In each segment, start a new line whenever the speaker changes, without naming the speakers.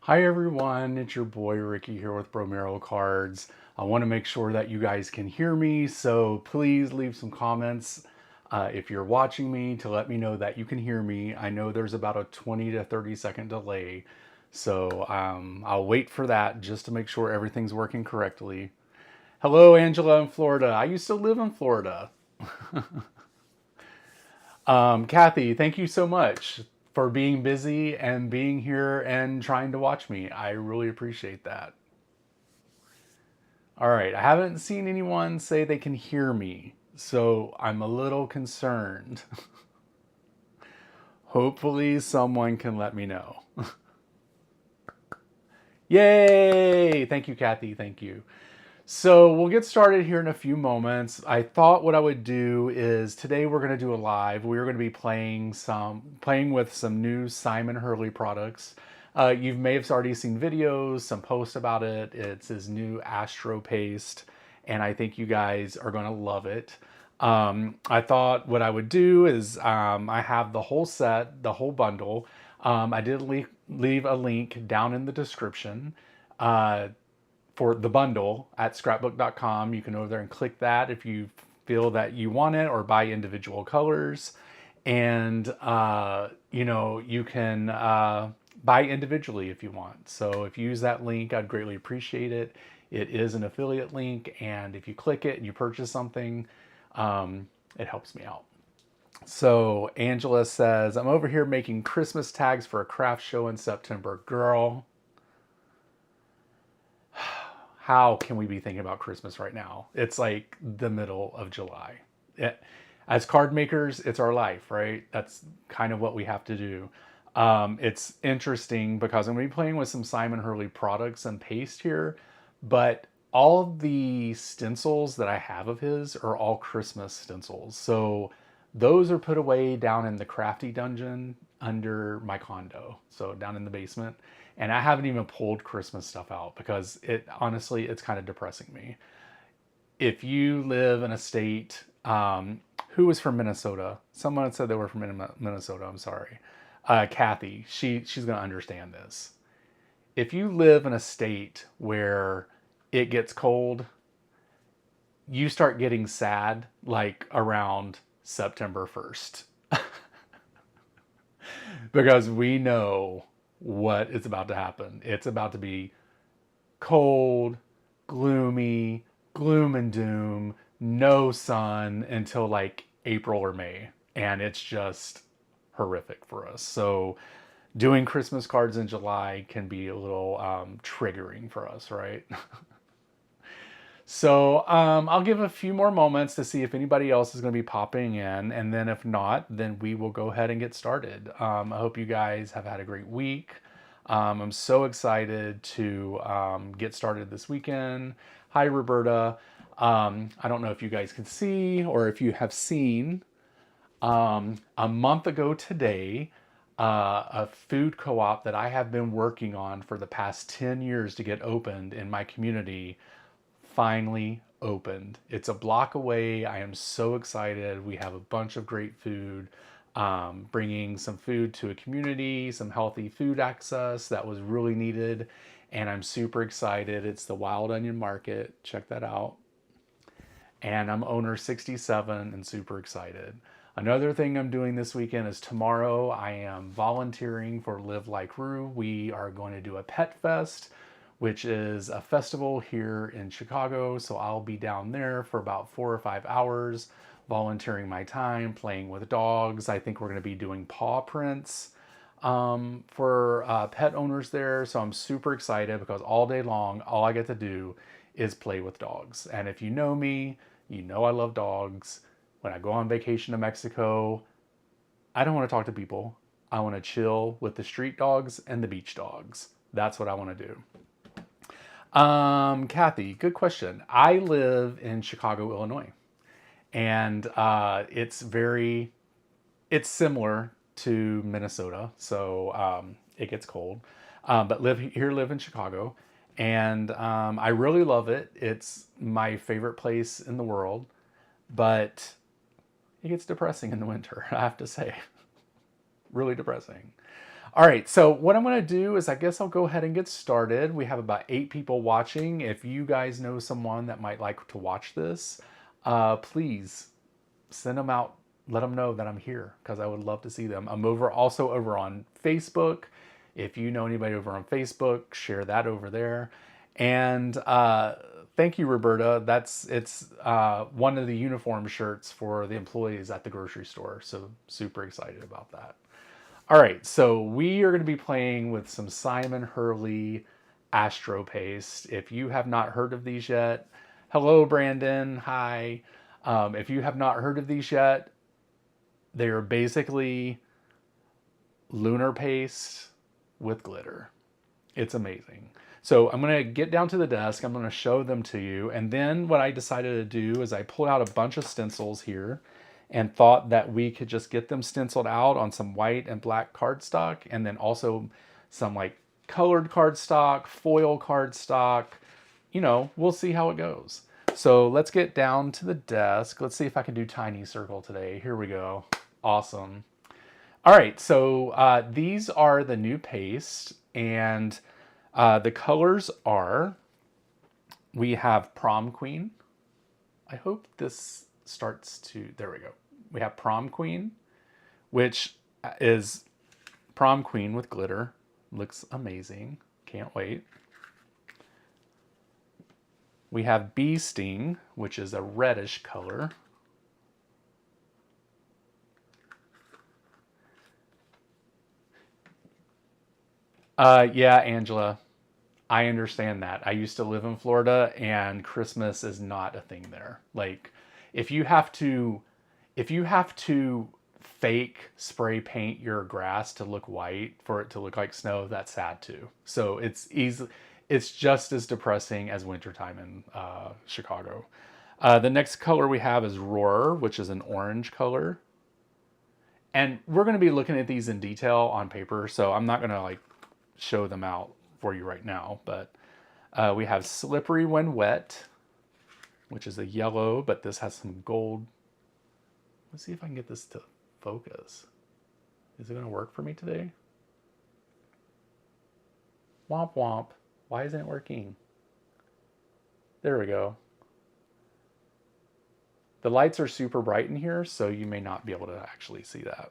Hi everyone, it's your boy Ricky here with Bromero Cards. I want to make sure that you guys can hear me, so please leave some comments if you're watching me to let me know that you can hear me. I know there's about a 20 to 30-second delay, so I'll wait for that just to make sure everything's working correctly. Hello, Angela in Florida. I used to live in Florida. Kathy, thank you so much for being busy and being here and trying to watch me. I really appreciate that. All right, I haven't seen anyone say they can hear me, so I'm a little concerned. Hopefully, someone can let me know. Yay! Thank you, Kathy. Thank you. So we'll get started here in a few moments. I thought what I would do is today we're going to do a live. We're going to be playing with some new Simon Hurley products. You may have already seen videos, some posts about it. It's his new Astro Paste, and I think you guys are going to love it. I thought what I would do is I have the whole set, the whole bundle. I did leave a link down in the description. For the bundle at scrapbook.com. You can go over there and click that if you feel that you want it, or buy individual colors. And, you can buy individually if you want. So if you use that link, I'd greatly appreciate it. It is an affiliate link, and if you click it and you purchase something, it helps me out. So Angela says, I'm over here making Christmas tags for a craft show in September. Girl, how can we be thinking about Christmas right now? It's like the middle of July. As card makers, it's our life, right? That's kind of what we have to do. It's interesting because I'm going to be playing with some Simon Hurley products and paste here, but all of the stencils that I have of his are all Christmas stencils. So those are put away down in the crafty dungeon under my condo, so down in the basement. And I haven't even pulled Christmas stuff out because honestly, it's kind of depressing me. If you live in a state, who was from Minnesota? Someone said they were from Minnesota. I'm sorry. Kathy, she's going to understand this. If you live in a state where it gets cold, you start getting sad like around September 1st. Because we know what is about to happen. It's about to be cold, gloomy, gloom and doom, no sun until like April or May. And it's just horrific for us. So doing Christmas cards in July can be a little triggering for us, right? So I'll give a few more moments to see if anybody else is going to be popping in. And then if not, then we will go ahead and get started. I hope you guys have had a great week. I'm so excited to get started this weekend. Hi, Roberta. I don't know if you guys can see or if you have seen a month ago today, a food co-op that I have been working on for the past 10 years to get opened in my community finally opened. It's a block away. I am so excited. We have a bunch of great food, bringing some food to a community, some healthy food access that was really needed. And I'm super excited. It's the Wild Onion Market. Check that out. And I'm owner 67 and super excited. Another thing I'm doing this weekend is tomorrow I am volunteering for Live Like Rue. We are going to do a pet fest, which is a festival here in Chicago. So I'll be down there for about 4 or 5 hours, volunteering my time, playing with dogs. I think we're going to be doing paw prints for pet owners there. So I'm super excited because all day long, all I get to do is play with dogs. And if you know me, you know I love dogs. When I go on vacation to Mexico, I don't want to talk to people. I want to chill with the street dogs and the beach dogs. That's what I want to do. Kathy, good question. I live in Chicago, Illinois, and it's similar to Minnesota, so it gets cold. But live in Chicago, and I really love it. It's my favorite place in the world, but it gets depressing in the winter, I have to say. Really depressing. All right, so what I'm going to do is I guess I'll go ahead and get started. We have about 8 people watching. If you guys know someone that might like to watch this, please send them out. Let them know that I'm here because I would love to see them. I'm also over on Facebook. If you know anybody over on Facebook, share that over there. And thank you, Roberta. It's one of the uniform shirts for the employees at the grocery store. So super excited about that. All right, so we are going to be playing with some Simon Hurley Astro Paste. If you have not heard of these yet, hello, Brandon. Hi. If you have not heard of these yet, they are basically lunar paste with glitter. It's amazing. So I'm going to get down to the desk. I'm going to show them to you. And then what I decided to do is I pulled out a bunch of stencils here and thought that we could just get them stenciled out on some white and black cardstock, and then also some like colored cardstock, foil cardstock. You know, we'll see how it goes. So let's get down to the desk. Let's see if I can do tiny circle today. Here we go. Awesome. All right, so these are the new paste, and the colors are, we have Prom Queen. I hope this starts to, there we go. We have Prom Queen, which is Prom Queen with glitter. Looks amazing. Can't wait. We have Bee Sting, which is a reddish color. Yeah, Angela, I understand that. I used to live in Florida and Christmas is not a thing there. Like if you have to fake spray paint your grass to look white for it to look like snow, that's sad too. So it's just as depressing as wintertime in Chicago. The next color we have is Roar, which is an orange color. And we're going to be looking at these in detail on paper, so I'm not going to like show them out for you right now, but we have Slippery When Wet, which is a yellow, but this has some gold. Let's see if I can get this to focus. Is it going to work for me today? Womp womp. Why isn't it working? There we go. The lights are super bright in here, so you may not be able to actually see that.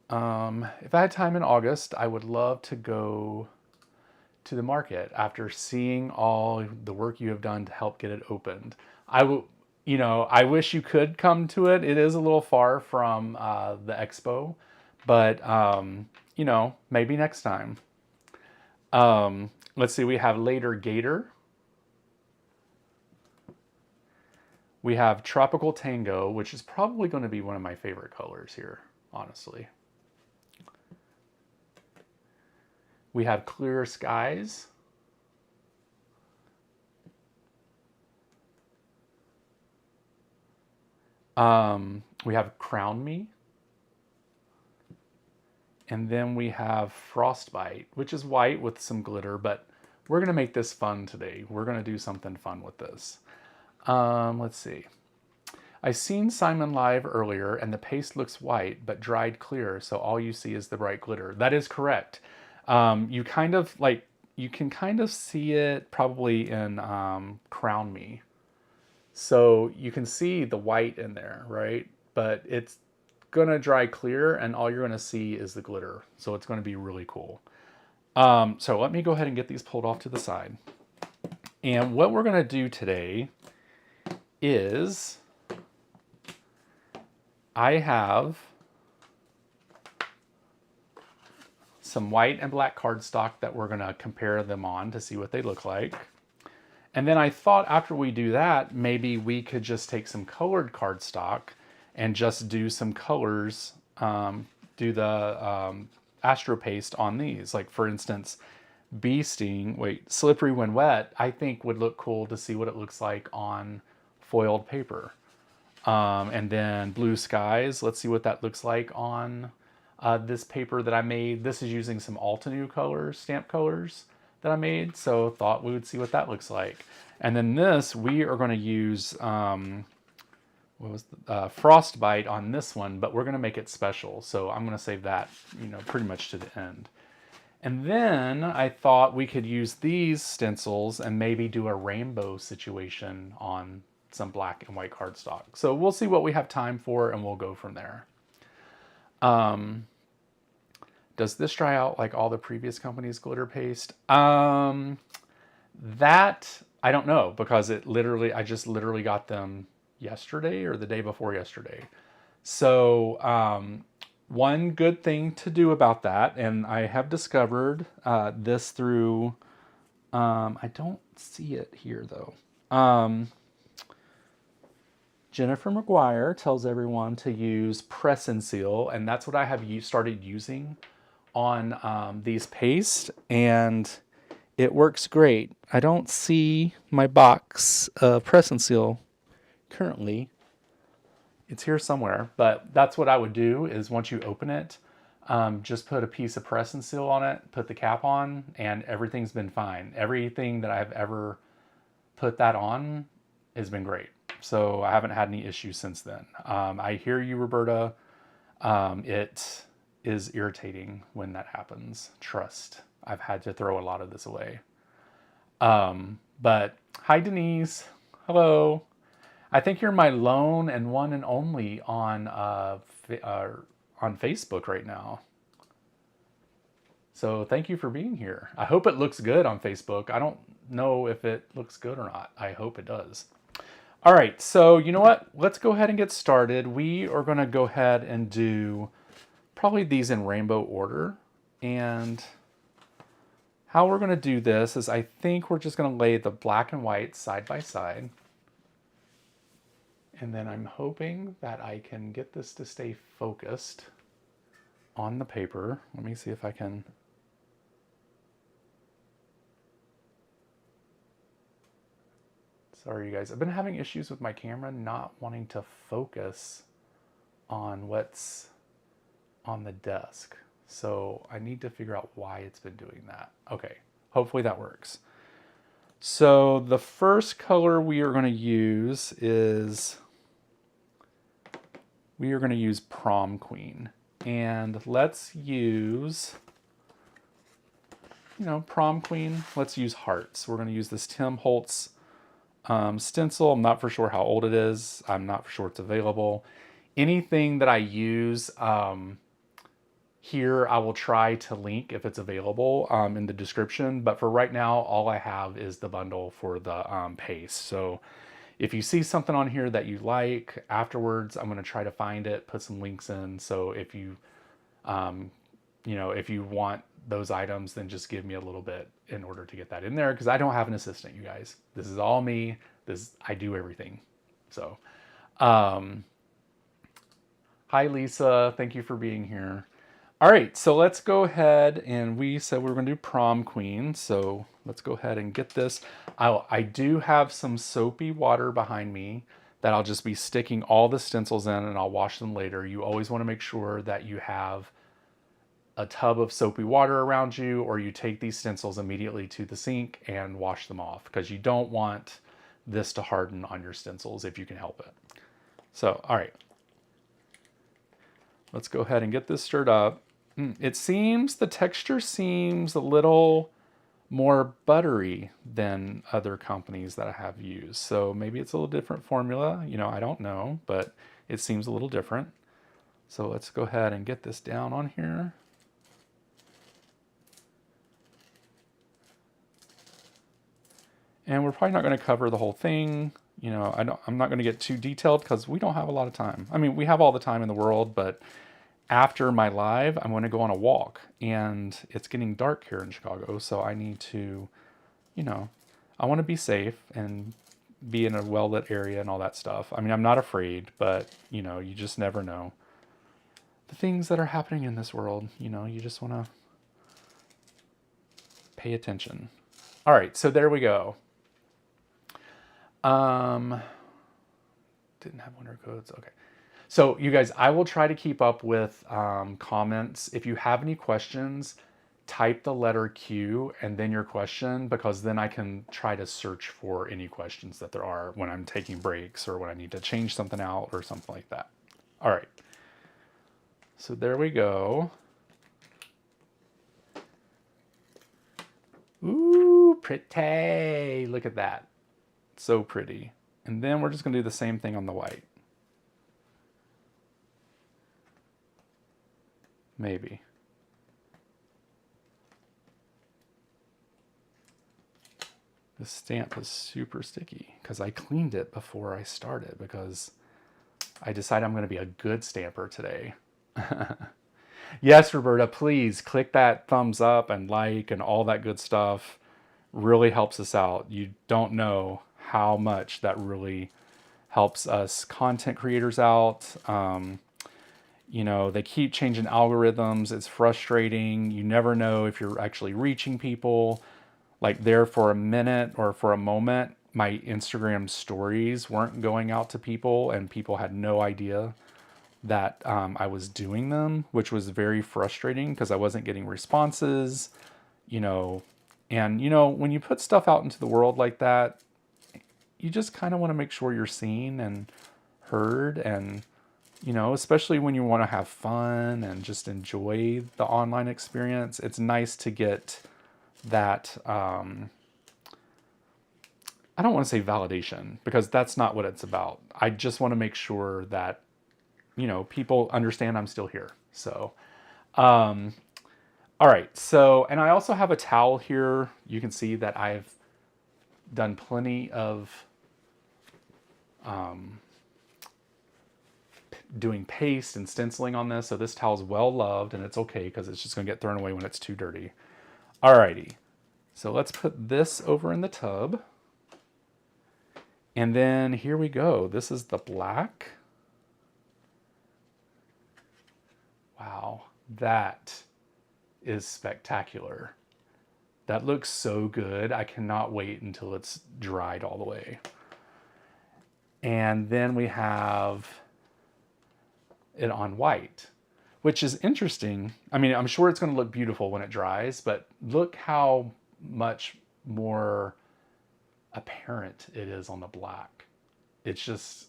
If I had time in August, I would love to go to the market after seeing all the work you have done to help get it opened. I wish you could come to it. It is a little far from the expo, but maybe next time. Let's see, we have later Gator. We have Tropical Tango, which is probably going to be one of my favorite colors here, honestly. We have Clear Skies. We have Crown Me. And then we have Frostbite, which is white with some glitter, but we're going to make this fun today. We're going to do something fun with this. Let's see. I seen Simon live earlier and the paste looks white, but dried clear, so all you see is the bright glitter. That is correct. You can kind of see it probably in Crown Me. So you can see the white in there, right? But it's gonna dry clear and all you're gonna see is the glitter. So it's gonna be really cool. So let me go ahead and get these pulled off to the side. And what we're gonna do today is I have some white and black cardstock that we're going to compare them on to see what they look like. And then I thought after we do that, maybe we could just take some colored cardstock and just do some colors, do the Astro Paste on these. Like for instance, Slippery When Wet, I think would look cool to see what it looks like on foiled paper. And then Blue Skies, let's see what that looks like on this paper that I made. This is using some Altenew colors, stamp colors that I made, so thought we would see what that looks like. And then this, we are going to use what was the Frostbite on this one, but we're going to make it special. So I'm going to save that, you know, pretty much to the end. And then I thought we could use these stencils and maybe do a rainbow situation on some black and white cardstock. So we'll see what we have time for and we'll go from there. Does this dry out like all the previous companies' glitter paste? That I don't know, because I just literally got them yesterday or the day before yesterday. So one good thing to do about that, and I have discovered this through, I don't see it here though. Jennifer McGuire tells everyone to use press and seal, and that's what I have started using on these pastes, and it works great. I don't see my box of press and seal currently. It's here somewhere, but that's what I would do is once you open it, just put a piece of press and seal on it, put the cap on, and everything's been fine. Everything that I've ever put that on has been great. So I haven't had any issues since then. I hear you, Roberta. It is irritating when that happens. Trust. I've had to throw a lot of this away. But hi, Denise. Hello. I think you're my lone and one and only on Facebook right now. So thank you for being here. I hope it looks good on Facebook. I don't know if it looks good or not. I hope it does. All right, so you know what? Let's go ahead and get started. We are going to go ahead and do probably these in rainbow order. And how we're going to do this is I think we're just going to lay the black and white side by side. And then I'm hoping that I can get this to stay focused on the paper. Let me see if I can. Sorry, you guys. I've been having issues with my camera not wanting to focus on what's on the desk. So I need to figure out why it's been doing that. Okay, hopefully that works. So the first color we are going to use is, we are going to use Prom Queen. And let's use, Prom Queen. Let's use hearts. We're going to use this Tim Holtz stencil. I'm not for sure how old it is. I'm not for sure it's available. Anything that I use here, I will try to link if it's available in the description. But for right now, all I have is the bundle for the paste. So if you see something on here that you like, afterwards, I'm going to try to find it, put some links in. So if you, if you want those items, then just give me a little bit in order to get that in there, because I don't have an assistant, you guys. This is all me. I do everything. So, hi Lisa, thank you for being here. All right, so let's go ahead, and we said we were going to do Prom Queen, so let's go ahead and get this. I do have some soapy water behind me that I'll just be sticking all the stencils in, and I'll wash them later. You always want to make sure that you have a tub of soapy water around you, or you take these stencils immediately to the sink and wash them off, because you don't want this to harden on your stencils if you can help it. So, all right. Let's go ahead and get this stirred up. The texture seems a little more buttery than other companies that I have used. So maybe it's a little different formula. I don't know, but it seems a little different. So let's go ahead and get this down on here. And we're probably not going to cover the whole thing. I'm not going to get too detailed because we don't have a lot of time. I mean, we have all the time in the world, but after my live, I'm going to go on a walk, and it's getting dark here in Chicago. So I need to, I want to be safe and be in a well-lit area and all that stuff. I mean, I'm not afraid, but you just never know the things that are happening in this world. You just want to pay attention. All right, so there we go. Didn't have winter codes. Okay. So you guys, I will try to keep up with comments. If you have any questions, type the letter Q and then your question, because then I can try to search for any questions that there are when I'm taking breaks or when I need to change something out or something like that. All right. So there we go. Ooh, pretty. Look at that. So pretty. And then we're just going to do the same thing on the white. Maybe. This stamp is super sticky because I cleaned it before I started, because I decided I'm going to be a good stamper today. Yes, Roberta, please click that thumbs up and like and all that good stuff. Really helps us out. You don't know how much that really helps us content creators out. You know, they keep changing algorithms. It's frustrating. You never know if you're actually reaching people. Like there for a minute or for a moment, my Instagram stories weren't going out to people and people had no idea that I was doing them, which was very frustrating because I wasn't getting responses, you know. And, you know, when you put stuff out into the world like that, you just kind of want to make sure you're seen and heard, and, you know, especially when you want to have fun and just enjoy the online experience. It's nice to get that, I don't want to say validation, because that's not what it's about. I just want to make sure that, you know, people understand I'm still here. So, all right. So, and I also have a towel here. You can see that I've done plenty of doing paste and stenciling on this. So this towel is well loved, and it's okay because it's just going to get thrown away when it's too dirty. Alrighty. So let's put this over in the tub. And then here we go. This is the black. Wow, that is spectacular. That looks so good. I cannot wait until it's dried all the way. And then we have it on white, which is interesting. I mean, I'm sure it's going to look beautiful when it dries, but look how much more apparent it is on the black. It's just,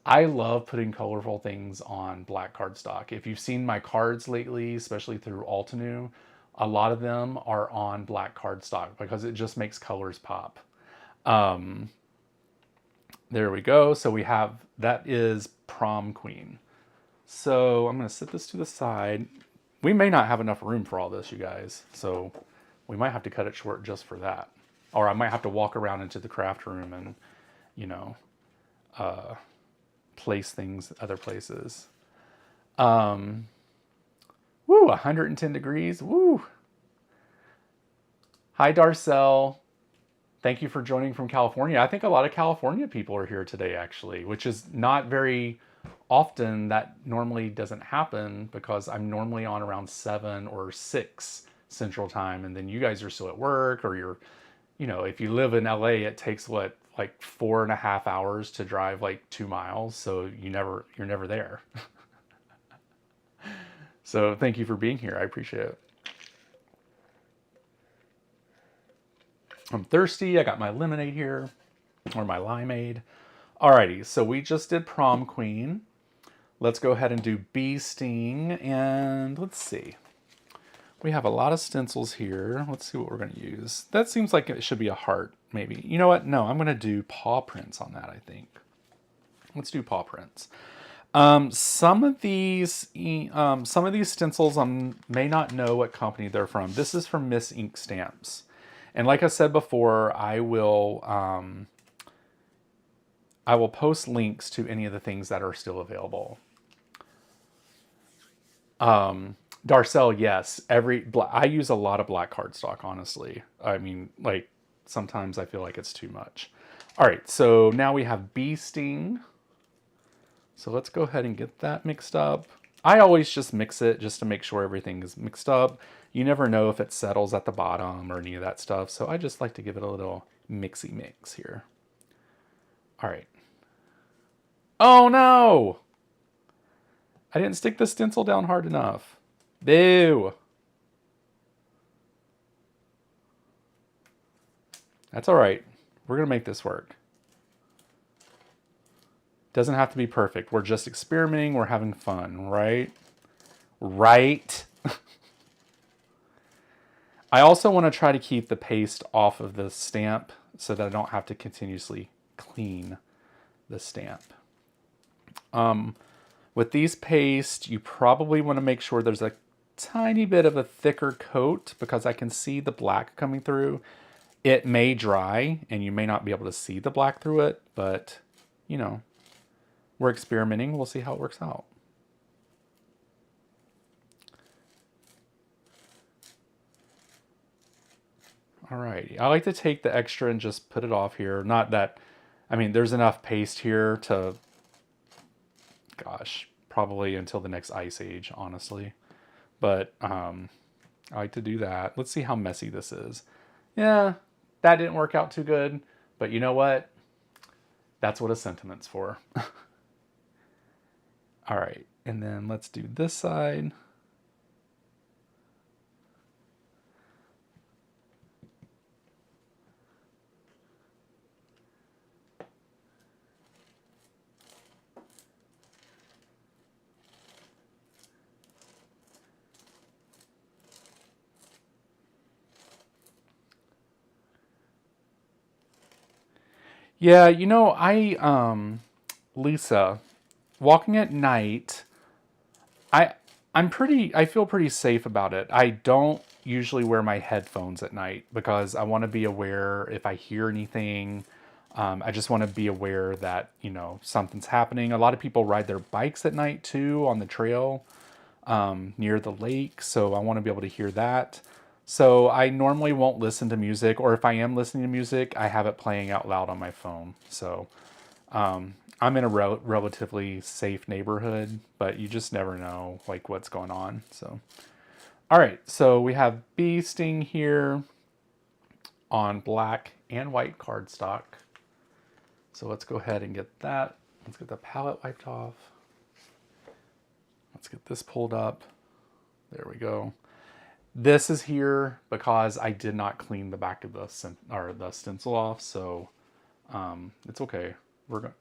I love putting colorful things on black cardstock. If you've seen my cards lately, especially through Altenew, a lot of them are on black cardstock because it just makes colors pop. There we go. So we have, that is Prom Queen. So I'm going to set this to the side. We may not have enough room for all this, you guys. So we might have to cut it short just for that. Or I might have to walk around into the craft room and, you know, place things other places. Woo, 110 degrees. Woo. Hi, Darcel. Thank you for joining from California. I think a lot of California people are here today, actually, which is not very often. That normally doesn't happen because I'm normally on around 7 or 6 Central Time, and then you guys are still at work, or you're, you know, if you live in LA, it takes what, like 4.5 hours to drive like 2 miles. So you're never there. So thank you for being here. I appreciate it. I'm thirsty. I got my lemonade here, or my limeade. Alrighty, so we just did Prom Queen. Let's go ahead and do Bee Sting, and let's see. We have a lot of stencils here. Let's see what we're going to use. That seems like it should be a heart, maybe. You know what? No, I'm going to do paw prints on that, I think. Let's do paw prints. Some of these stencils, may not know what company they're from. This is from Miss Ink Stamps. And like I said before, I will post links to any of the things that are still available. Darcel, yes. I use a lot of black cardstock, honestly. I mean, like, sometimes I feel like it's too much. All right, so now we have Bee Sting. So let's go ahead and get that mixed up. I always just mix it just to make sure everything is mixed up. You never know if it settles at the bottom or any of that stuff. So I just like to give it a little mixy mix here. All right. Oh no! I didn't stick the stencil down hard enough. Boo! That's all right. We're going to make this work. Doesn't have to be perfect. We're just experimenting. We're having fun, right? Right? I also want to try to keep the paste off of the stamp so that I don't have to continuously clean the stamp. With these pastes, you probably want to make sure there's a tiny bit of a thicker coat because I can see the black coming through. It may dry and you may not be able to see the black through it, but you know, we're experimenting. We'll see how it works out. Alrighty, I like to take the extra and just put it off here. Not that, I mean, there's enough paste here to, gosh, probably until the next ice age, honestly. But I like to do that. Let's see how messy this is. Yeah, that didn't work out too good, but you know what? That's what a sentiment's for. All right, and then let's do this side. Yeah, you know, Lisa, walking at night, I feel pretty safe about it. I don't usually wear my headphones at night because I want to be aware if I hear anything. I just want to be aware that, you know, something's happening. A lot of people ride their bikes at night too on the trail near the lake, so I want to be able to hear that. So I normally won't listen to music, or if I am listening to music, I have it playing out loud on my phone. So I'm in a relatively safe neighborhood, but you just never know like what's going on. So, all right, so we have bee sting here on black and white cardstock. So let's go ahead and get that. Let's get the palette wiped off. Let's get this pulled up. There we go. This is here because I did not clean the back of the stencil off, so it's okay. We're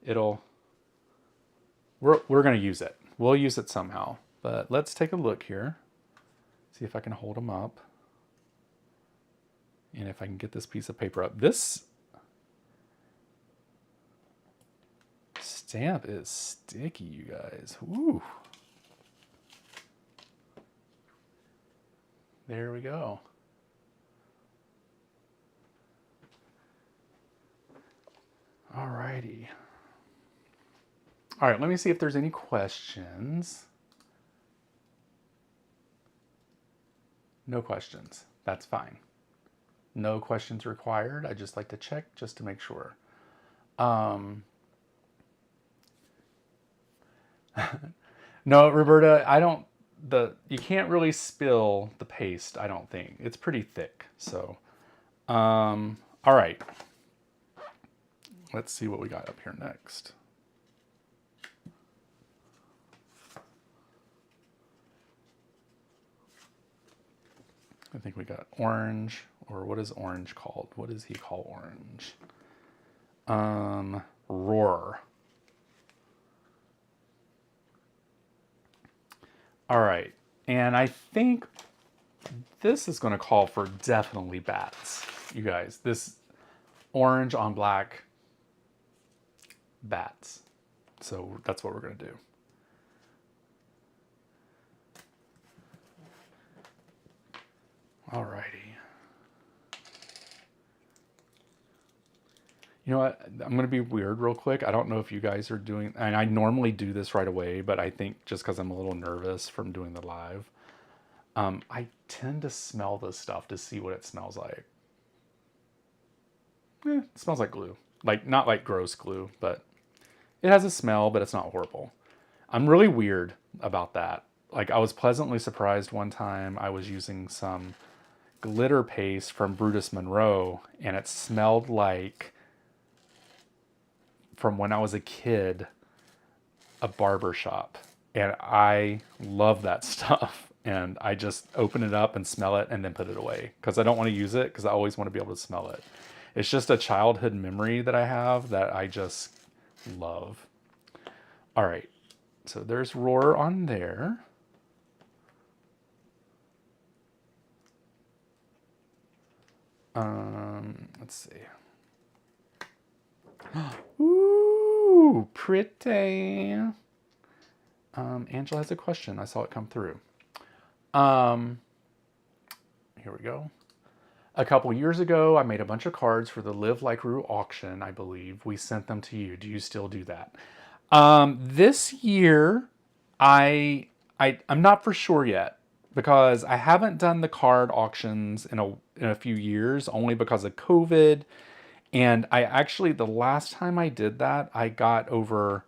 gonna use it. We'll use it somehow. But let's take a look here. See if I can hold them up, and if I can get this piece of paper up. This stamp is sticky, you guys. Woo. There we go. Alrighty. All right, let me see if there's any questions. No questions. That's fine. No questions required. I just like to check just to make sure. No, Roberta, you can't really spill the paste, I don't think. It's pretty thick. So, all right. Let's see what we got up here next. I think we got orange, or what is orange called? What does he call orange? Roar. All right, and I think this is going to call for definitely bats, you guys. This orange on black, bats. So that's what we're going to do. All righty. You know what? I'm going to be weird real quick. I don't know if you guys are doing, and I normally do this right away, but I think just because I'm a little nervous from doing the live, I tend to smell this stuff to see what it smells like. It smells like glue. Like, not like gross glue, but it has a smell, but it's not horrible. I'm really weird about that. Like, I was pleasantly surprised one time I was using some glitter paste from Brutus Monroe, and it smelled like, from when I was a kid, a barber shop. And I love that stuff. And I just open it up and smell it and then put it away because I don't want to use it because I always want to be able to smell it. It's just a childhood memory that I have that I just love. All right, so there's Roar on there. Let's see. Ooh, pretty. Angela has a question. I saw it come through. Here we go. A couple years ago, I made a bunch of cards for the Live Like Rue auction, I believe. We sent them to you. Do you still do that? This year, I'm not for sure yet because I haven't done the card auctions in a few years, only because of COVID. And I actually, the last time I did that, I got over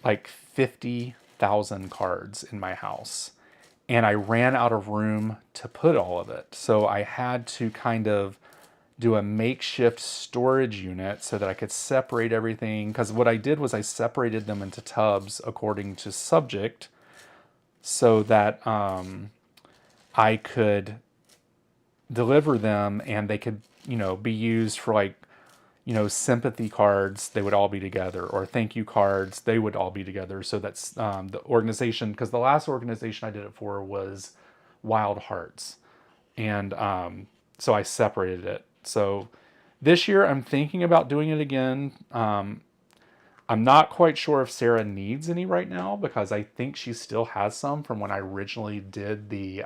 like 50,000 cards in my house. And I ran out of room to put all of it. So I had to kind of do a makeshift storage unit so that I could separate everything. Because what I did was I separated them into tubs according to subject so that I could deliver them and they could, be used for like, sympathy cards, they would all be together, or thank you cards, they would all be together. So that's the organization, because the last organization I did it for was Wild Hearts. And so I separated it. So this year I'm thinking about doing it again. I'm not quite sure if Sarah needs any right now because I think she still has some from when I originally did the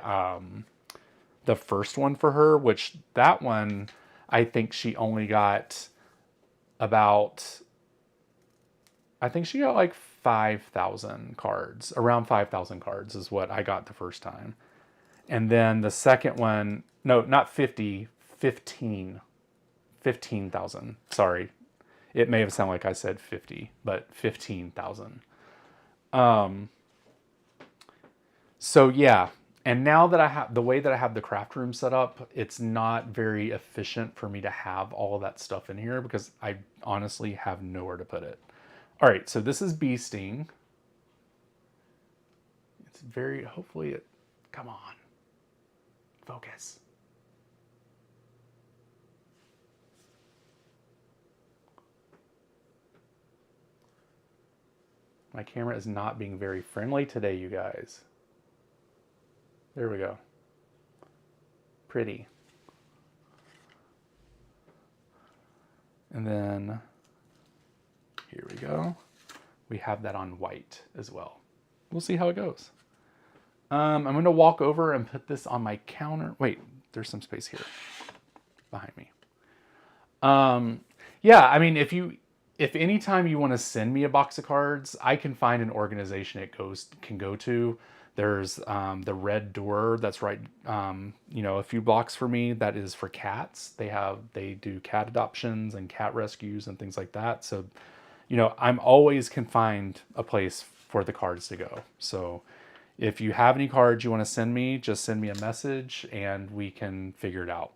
first one for her, which that one, I think she only got I think she got like 5,000 cards. Around 5,000 cards is what I got the first time. And then the second one, no, not 50, 15. 15,000. Sorry. It may have sounded like I said 50, but 15,000. So yeah. And now that I have the way that I have the craft room set up, it's not very efficient for me to have all of that stuff in here because I honestly have nowhere to put it. All right, so this is Bee Sting. It's very, hopefully it, come on, focus. My camera is not being very friendly today, you guys. There we go. Pretty. And then here we go. We have that on white as well. We'll see how it goes. I'm going to walk over and put this on my counter. Wait, there's some space here behind me. Yeah, I mean, if anytime you want to send me a box of cards, I can find an organization it can go to. There's the Red Door that's right, a few blocks for me. That is for cats. They do cat adoptions and cat rescues and things like that. So, I'm always can find a place for the cards to go. So if you have any cards you want to send me, just send me a message and we can figure it out.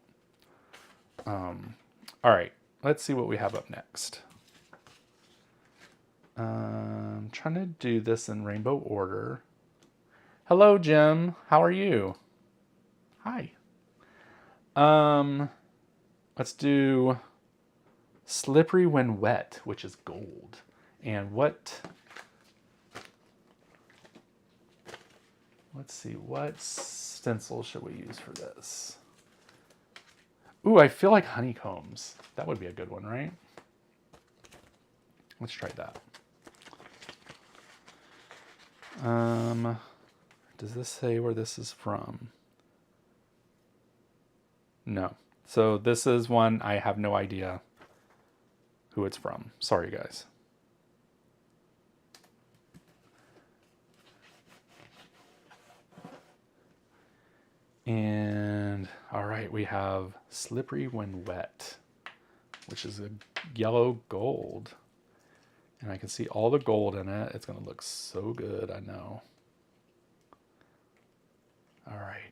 All right, let's see what we have up next. I'm trying to do this in rainbow order. Hello, Jim. How are you? Hi. Let's do Slippery When Wet, which is gold. And let's see, what stencil should we use for this? Ooh, I feel like honeycombs. That would be a good one, right? Let's try that. Does this say where this is from? No. So this is one I have no idea who it's from. Sorry, guys. And all right, we have Slippery When Wet, which is a yellow gold. And I can see all the gold in it. It's going to look so good, I know. All right.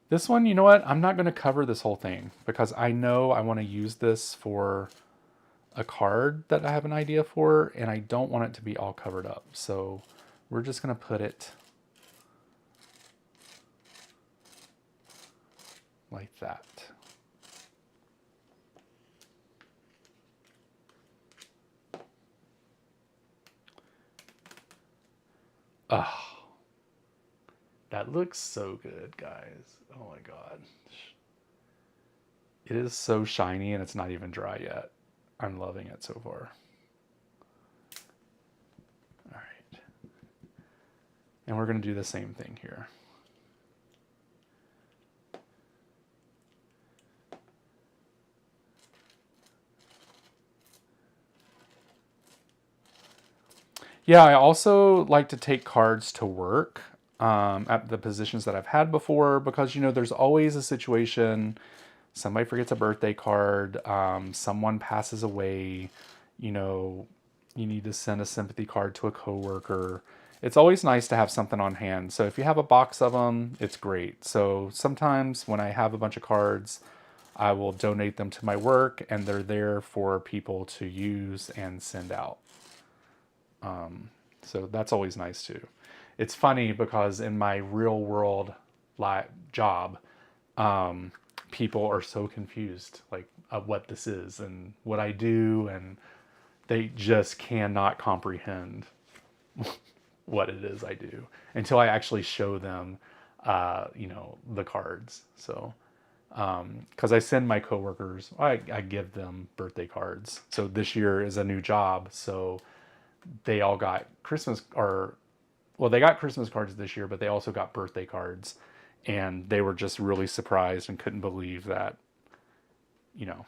This one, you know what? I'm not going to cover this whole thing because I know I want to use this for a card that I have an idea for, and I don't want it to be all covered up. So we're just going to put it like that. Oh, that looks so good, guys. Oh my God. It is so shiny and it's not even dry yet. I'm loving it so far. All right. And we're going to do the same thing here. Yeah, I also like to take cards to work at the positions that I've had before because, you know, there's always a situation, somebody forgets a birthday card, someone passes away, you know, you need to send a sympathy card to a coworker. It's always nice to have something on hand. So if you have a box of them, it's great. So sometimes when I have a bunch of cards, I will donate them to my work and they're there for people to use and send out. So that's always nice too. It's funny because in my real world job, people are so confused like what this is and what I do, and they just cannot comprehend what it is I do until I actually show them, you know, the cards. So, because I send my coworkers, I give them birthday cards. So this year is a new job, so they all got Christmas, or well, they got Christmas cards this year, but they also got birthday cards, and they were just really surprised and couldn't believe that, you know,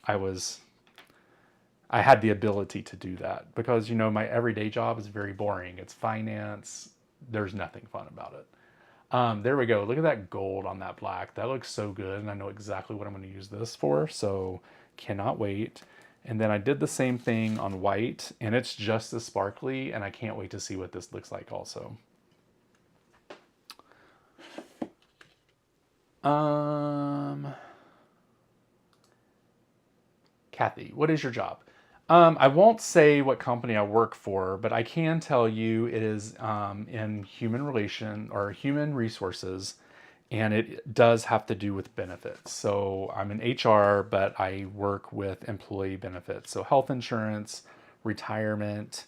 I had the ability to do that because, you know, my everyday job is very boring. It's finance. There's nothing fun about it. There we go. Look at that gold on that black. That looks so good, and I know exactly what I'm going to use this for, so cannot wait. And then I did the same thing on white, and it's just as sparkly, and I can't wait to see what this looks like also. Kathy, what is your job? I won't say what company I work for, but I can tell you it is in human resources, and it does have to do with benefits. So I'm in HR, but I work with employee benefits. So health insurance, retirement,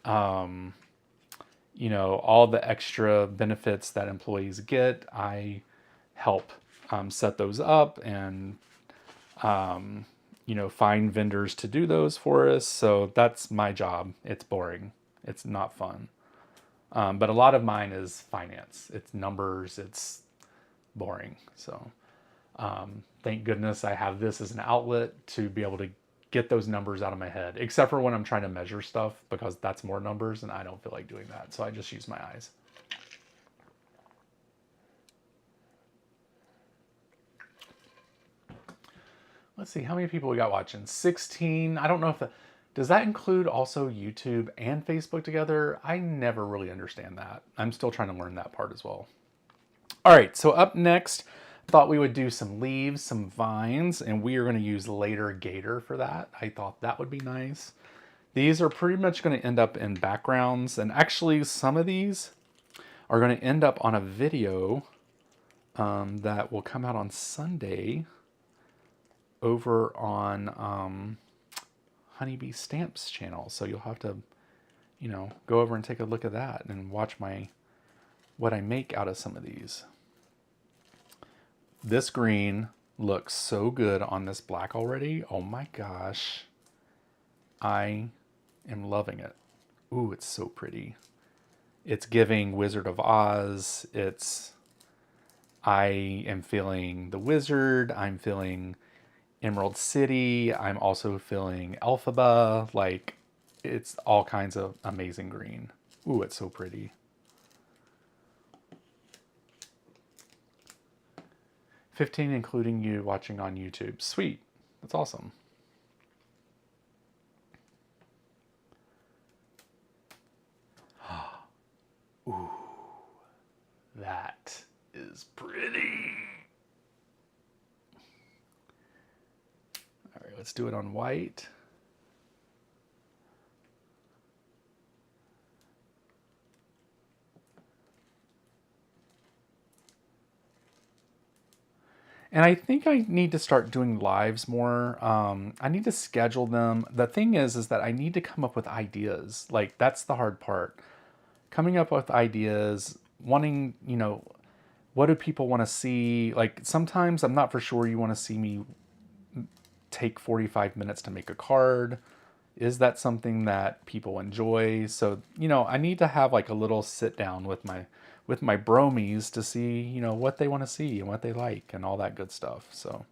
you know, all the extra benefits that employees get, I help set those up and you know, find vendors to do those for us. So that's my job. It's boring. It's not fun. But a lot of mine is finance. It's numbers. It's boring. So thank goodness I have this as an outlet to be able to get those numbers out of my head, except for when I'm trying to measure stuff because that's more numbers and I don't feel like doing that. So I just use my eyes. Let's see, how many people we got watching? 16. I don't know if does that include also YouTube and Facebook together? I never really understand that. I'm still trying to learn that part as well. All right, so up next, thought we would do some leaves, some vines, and we are going to use later gator for that. I thought that would be nice. These are pretty much going to end up in backgrounds, and actually some of these are going to end up on a video that will come out on Sunday over on Honeybee Stamps channel. So you'll have to, you know, go over and take a look at that and watch what I make out of some of these. This green looks so good on this black already. Oh my gosh. I am loving it. Ooh, it's so pretty. It's giving Wizard of Oz. I am feeling the wizard. I'm feeling Emerald City. I'm also feeling Elphaba. Like, it's all kinds of amazing green. Ooh, it's so pretty. 15 including you watching on YouTube. Sweet. That's awesome. Ooh, that is pretty. All right, let's do it on white. And I think I need to start doing lives more. I need to schedule them. The thing is that I need to come up with ideas. Like, that's the hard part. Coming up with ideas, wanting, what do people want to see? Like, sometimes I'm not for sure you want to see me take 45 minutes to make a card. Is that something that people enjoy? So, I need to have like a little sit down with my bromies to see, what they want to see and what they like and all that good stuff. So,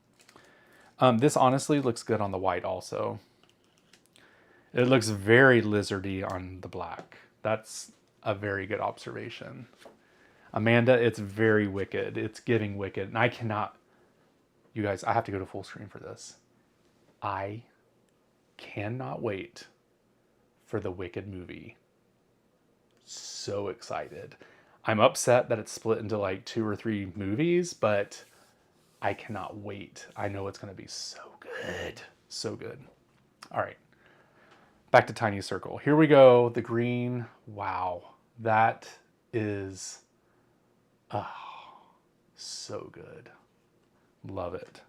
this honestly looks good on the white also. It looks very lizardy on the black. That's a very good observation. Amanda, it's very wicked. It's giving wicked. And I cannot, you guys, I have to go to full screen for this. I cannot wait for the Wicked movie. So excited. I'm upset that it's split into like 2 or 3 movies, but I cannot wait. I know it's going to be so good. So good. All right. Back to Tiny Circle. Here we go. The green. Wow. That is so good. Love it.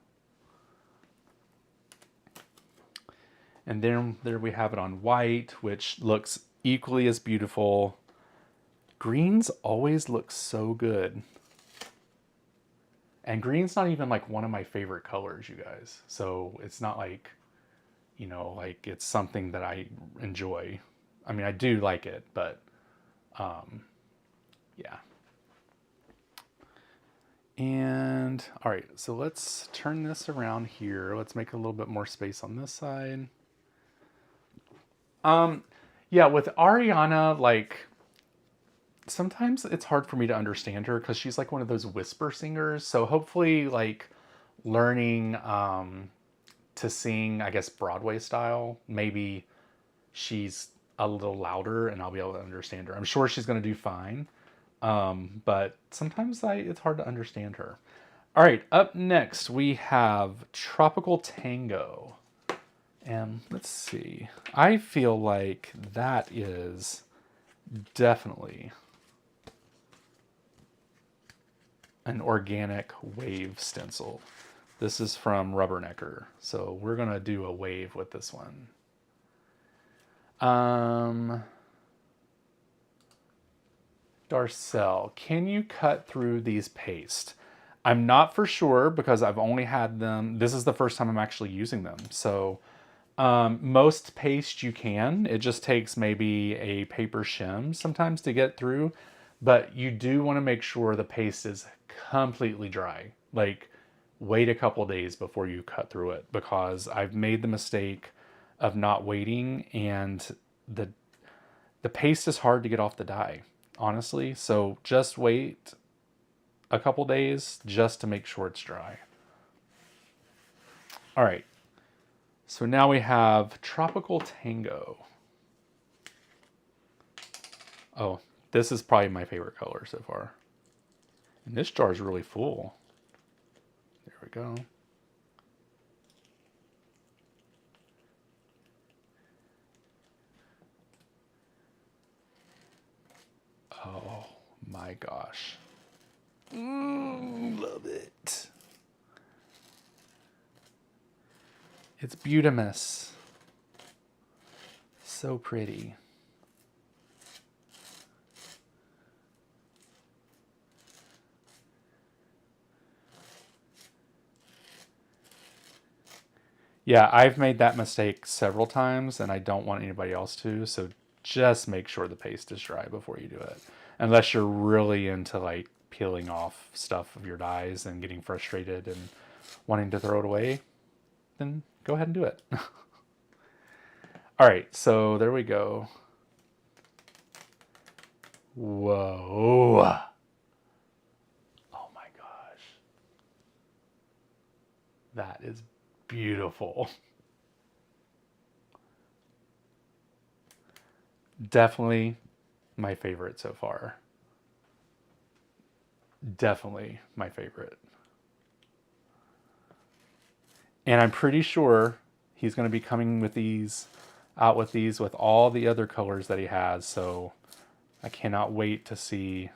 And then there we have it on white, which looks equally as beautiful. Greens always look so good. And green's not even like one of my favorite colors, you guys. So it's not like, like it's something that I enjoy. I mean, I do like it, but yeah. And all right, so let's turn this around here. Let's make a little bit more space on this side. Yeah, with Ariana, like, sometimes it's hard for me to understand her because she's like one of those whisper singers. So hopefully, like, learning to sing, I guess, Broadway style, maybe she's a little louder and I'll be able to understand her. I'm sure she's going to do fine. But sometimes it's hard to understand her. All right, up next we have Tropical Tango. And let's see. I feel like that is definitely an organic wave stencil. This is from Rubbernecker. So we're going to do a wave with this one. Darcel, can you cut through these paste? I'm not for sure because I've only had them. This is the first time I'm actually using them. So most paste you can. It just takes maybe a paper shim sometimes to get through. But you do want to make sure the paste is completely dry. Like, wait a couple days before you cut through it, because I've made the mistake of not waiting, and the paste is hard to get off the die, honestly. So just wait a couple days just to make sure it's dry. All right. So now we have Tropical Tango. Oh, this is probably my favorite color so far. And this jar is really full. There we go. Oh my gosh. Love it. It's Beautimus. So pretty. Yeah, I've made that mistake several times and I don't want anybody else to, so just make sure the paste is dry before you do it. Unless you're really into like peeling off stuff of your dies and getting frustrated and wanting to throw it away, then go ahead and do it. All right, so there we go. Whoa. Oh my gosh. That is beautiful. Definitely my favorite so far. Definitely my favorite. And I'm pretty sure he's going to be coming with these, out with these, with all the other colors that he has. So I cannot wait to see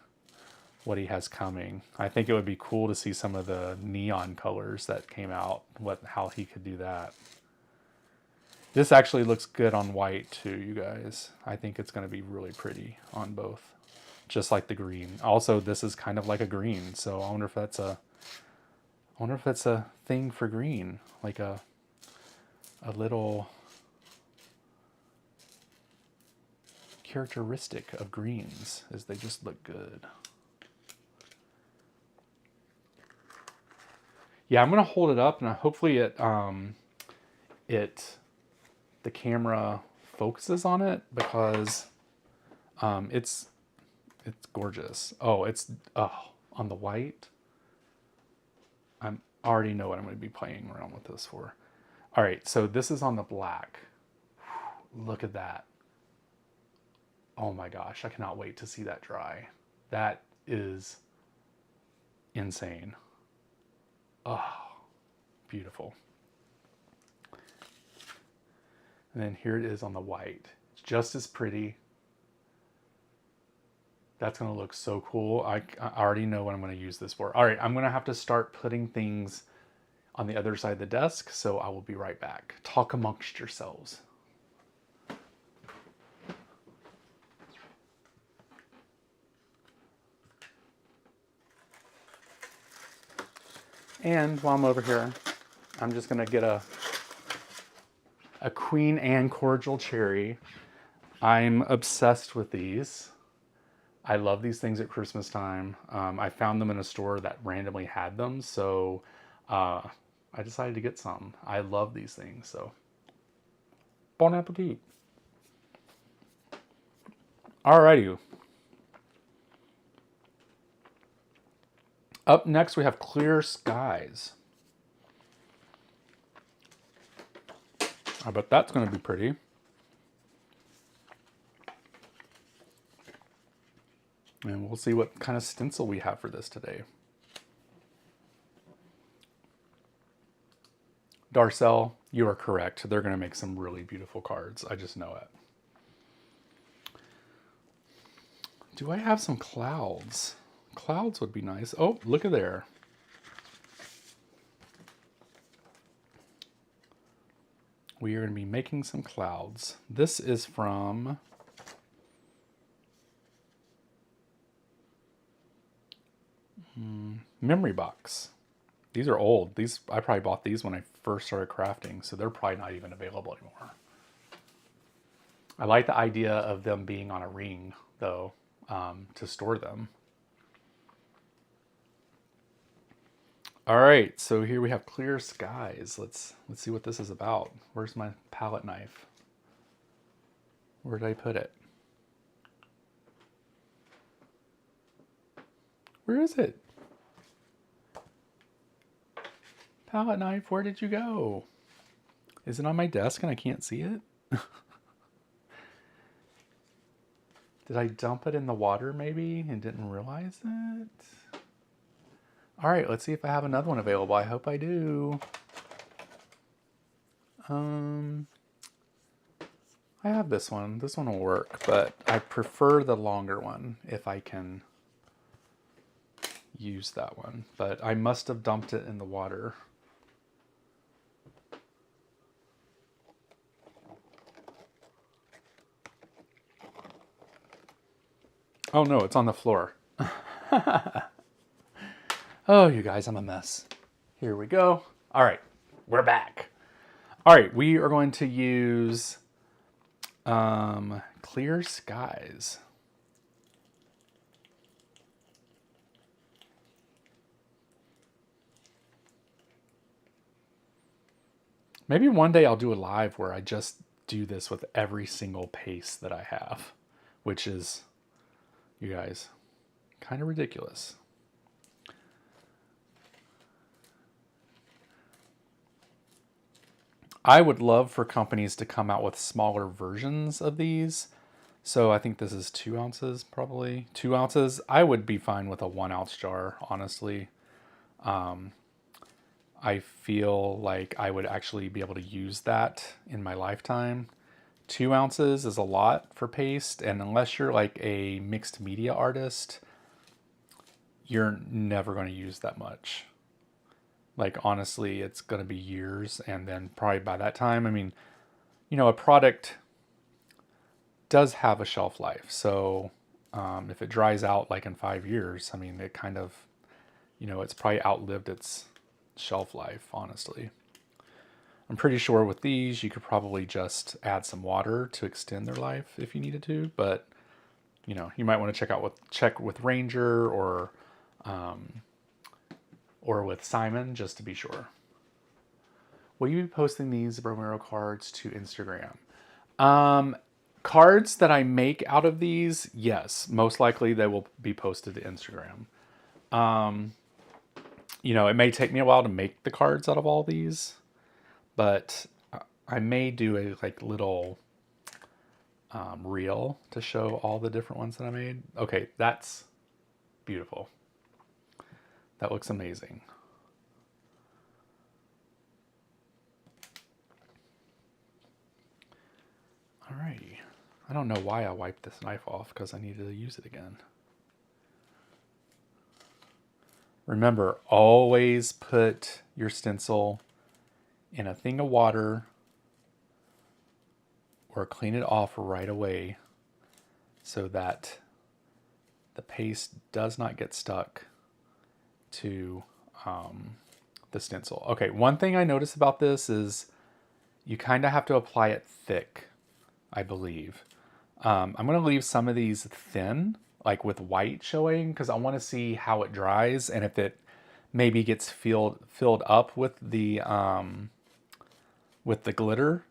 what he has coming. I think it would be cool to see some of the neon colors that came out, how he could do that. This actually looks good on white too, you guys. I think it's going to be really pretty on both, just like the green. Also, this is kind of like a green, so I wonder if that's a thing for green, like a little characteristic of greens is they just look good. Yeah, I'm gonna hold it up and hopefully the camera focuses on it, because it's gorgeous. Oh, on the white. I already know what I'm going to be playing around with this for. All right, so this is on the black. Look at that. Oh my gosh, I cannot wait to see that dry. That is insane. Oh, beautiful. And then here it is on the white. It's just as pretty. That's going to look so cool. I already know what I'm going to use this for. All right, I'm going to have to start putting things on the other side of the desk, so I will be right back. Talk amongst yourselves. And while I'm over here, I'm just going to get a Queen Anne cordial cherry. I'm obsessed with these. I love these things at Christmas time. I found them in a store that randomly had them, so I decided to get some. I love these things, so bon appetit. Alrighty. Up next, we have Clear Skies. I bet that's going to be pretty. And we'll see what kind of stencil we have for this today. Darcel, you are correct. They're going to make some really beautiful cards. I just know it. Do I have some clouds? Clouds would be nice. Oh, look at there. We are going to be making some clouds. This is from Memory Box. These are old. I probably bought these when I first started crafting, so they're probably not even available anymore. I like the idea of them being on a ring, though, to store them. All right, so here we have Clear Skies. Let's see what this is about. Where's my palette knife? Where did I put it? Where is it? Palette knife, where did you go? Is it on my desk and I can't see it? Did I dump it in the water maybe and didn't realize it? All right, let's see if I have another one available. I hope I do. I have this one. This one will work, but I prefer the longer one if I can use that one. But I must have dumped it in the water. Oh no, it's on the floor. Oh, you guys, I'm a mess. Here we go. All right, we're back. All right, we are going to use Clear Skies. Maybe one day I'll do a live where I just do this with every single paste that I have, which is, you guys, kind of ridiculous. I would love for companies to come out with smaller versions of these. So I think this is 2 ounces, probably 2 ounces. I would be fine with a 1 ounce jar, honestly. I feel like I would actually be able to use that in my lifetime. 2 ounces is a lot for paste, and unless you're like a mixed media artist, you're never going to use that much. Like, honestly, it's going to be years. And then probably by that time, I mean, you know, a product does have a shelf life. So if it dries out like in 5 years, I mean, it kind of, you know, it's probably outlived its shelf life, honestly. I'm pretty sure with these, you could probably just add some water to extend their life if you needed to. But, you know, you might want to check with Ranger or with Simon just to be sure. Will you be posting these Bromero cards to Instagram? Cards that I make out of these, yes, most likely they will be posted to Instagram. You know, it may take me a while to make the cards out of all these, but I may do a like little reel to show all the different ones that I made. Okay, that's beautiful. That looks amazing. Alrighty. I don't know why I wiped this knife off because I needed to use it again. Remember, always put your stencil in a thing of water or clean it off right away so that the paste does not get stuck to the stencil. Okay, one thing I noticed about this is you kind of have to apply it thick, I believe. I'm going to leave some of these thin, like with white showing, because I want to see how it dries and if it maybe gets filled up with the glitter,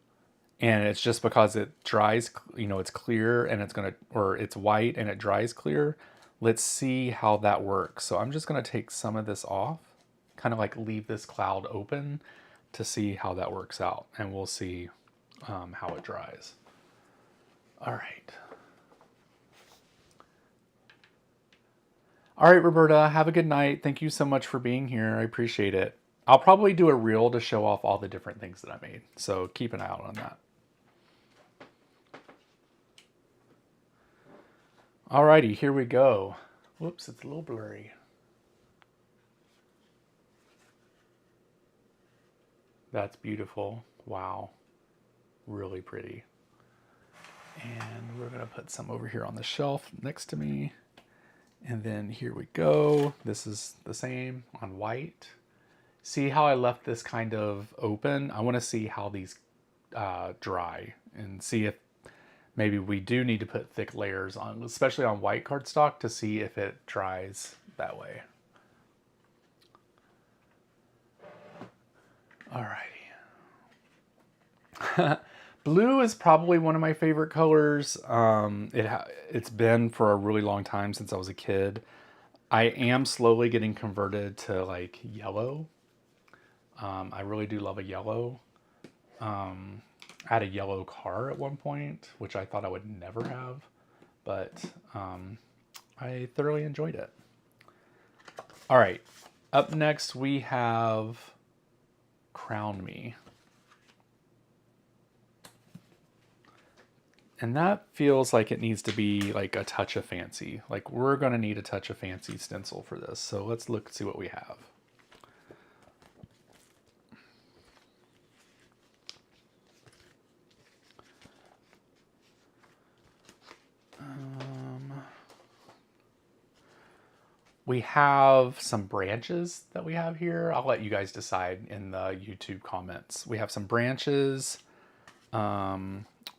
and it's just because it dries, you know, it's clear and it's white and it dries clear. Let's see how that works. So I'm just going to take some of this off, kind of like leave this cloud open to see how that works out, and we'll see how it dries. All right. All right, Roberta, have a good night. Thank you so much for being here. I appreciate it. I'll probably do a reel to show off all the different things that I made, so keep an eye out on that. Alrighty, here we go. Whoops, it's a little blurry. That's beautiful. Wow. Really pretty. And we're going to put some over here on the shelf next to me. And then here we go. This is the same on white. See how I left this kind of open? I want to see how these dry and see if maybe we do need to put thick layers on, especially on white cardstock, to see if it dries that way. Alrighty. Blue is probably one of my favorite colors. It's been for a really long time, since I was a kid. I am slowly getting converted to like yellow. I really do love a yellow. I had a yellow car at one point, which I thought I would never have, but I thoroughly enjoyed it. All right, up next we have Crown Me. And that feels like it needs to be like a touch of fancy. Like, we're gonna need a touch of fancy stencil for this. So let's see what we have. We have some branches that we have here. I'll let you guys decide in the YouTube comments. We have some branches,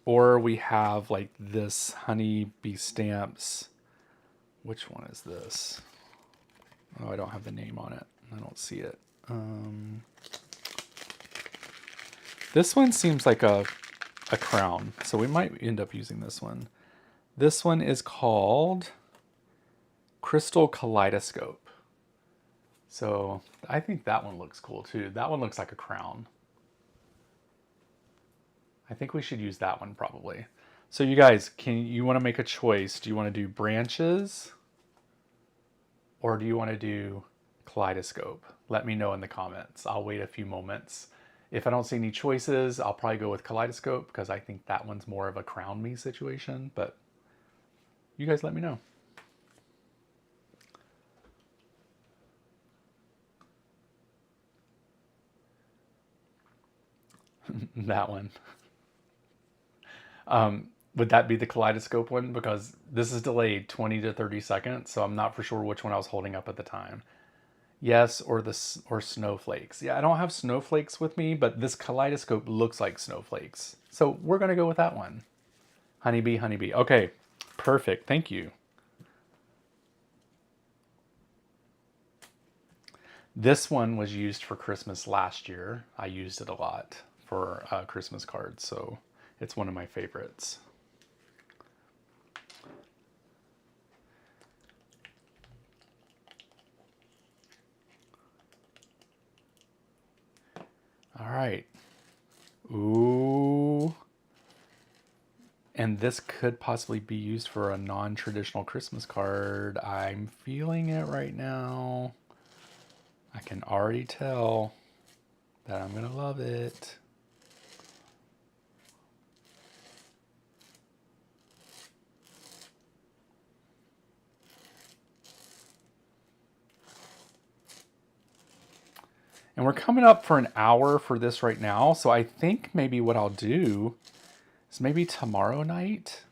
or we have like this honeybee stamps. Which one is this? Oh, I don't have the name on it. I don't see it. This one seems like a crown, so we might end up using this one. This one is called Crystal Kaleidoscope. So I think that one looks cool too. That one looks like a crown. I think we should use that one probably. So you guys, you want to make a choice? Do you want to do branches or do you want to do kaleidoscope? Let me know in the comments. I'll wait a few moments. If I don't see any choices, I'll probably go with kaleidoscope because I think that one's more of a crown me situation, but you guys let me know. That one. Would that be the Kaleidoscope one? Because this is delayed 20 to 30 seconds, so I'm not for sure which one I was holding up at the time. Yes, or snowflakes. Yeah, I don't have snowflakes with me, but this Kaleidoscope looks like snowflakes. So we're gonna go with that one. Honeybee, honeybee. Okay, perfect, thank you. This one was used for Christmas last year. I used it a lot for Christmas cards, so it's one of my favorites. All right. Ooh. And this could possibly be used for a non-traditional Christmas card. I'm feeling it right now. I can already tell that I'm gonna love it. And we're coming up for an hour for this right now. So I think maybe what I'll do is maybe tomorrow night,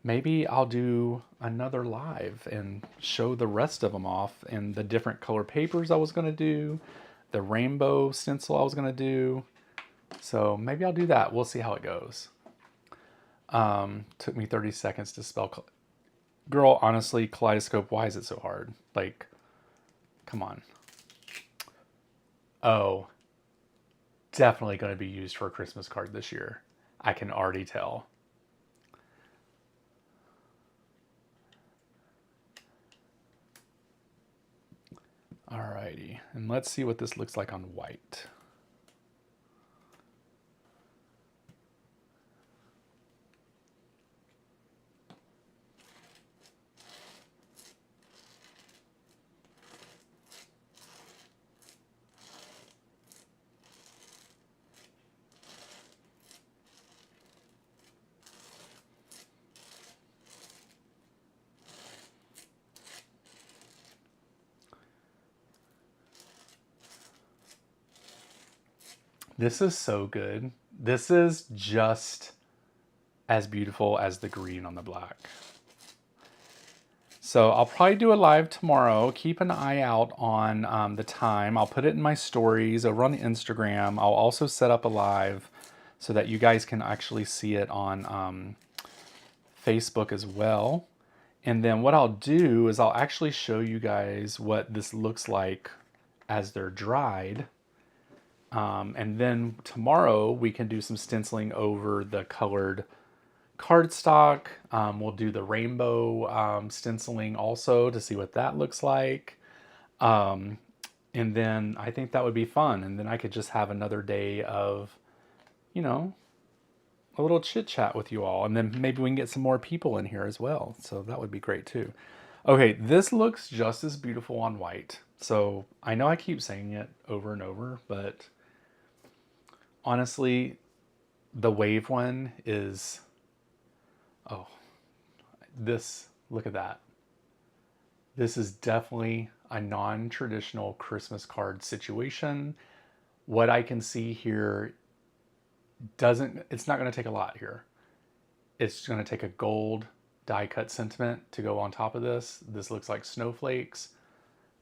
maybe I'll do another live and show the rest of them off and the different color papers I was gonna do, the rainbow stencil I was gonna do. So maybe I'll do that. We'll see how it goes. Took me 30 seconds to spell. Girl, honestly, Kaleidoscope, why is it so hard? Like, come on. Oh, definitely going to be used for a Christmas card this year. I can already tell. Alrighty, and let's see what this looks like on white. This is so good. This is just as beautiful as the green on the black. So I'll probably do a live tomorrow. Keep an eye out on the time. I'll put it in my stories over on Instagram. I'll also set up a live so that you guys can actually see it on Facebook as well. And then what I'll do is I'll actually show you guys what this looks like as they're dried. And then tomorrow we can do some stenciling over the colored cardstock. We'll do the rainbow stenciling also to see what that looks like. And then I think that would be fun. And then I could just have another day of, you know, a little chit chat with you all. And then maybe we can get some more people in here as well. So that would be great too. Okay, this looks just as beautiful on white. So I know I keep saying it over and over, but honestly, the wave one is, oh, this, look at that. This is definitely a non-traditional Christmas card situation. What I can see here it's not going to take a lot here. It's going to take a gold die cut sentiment to go on top of this. This looks like snowflakes.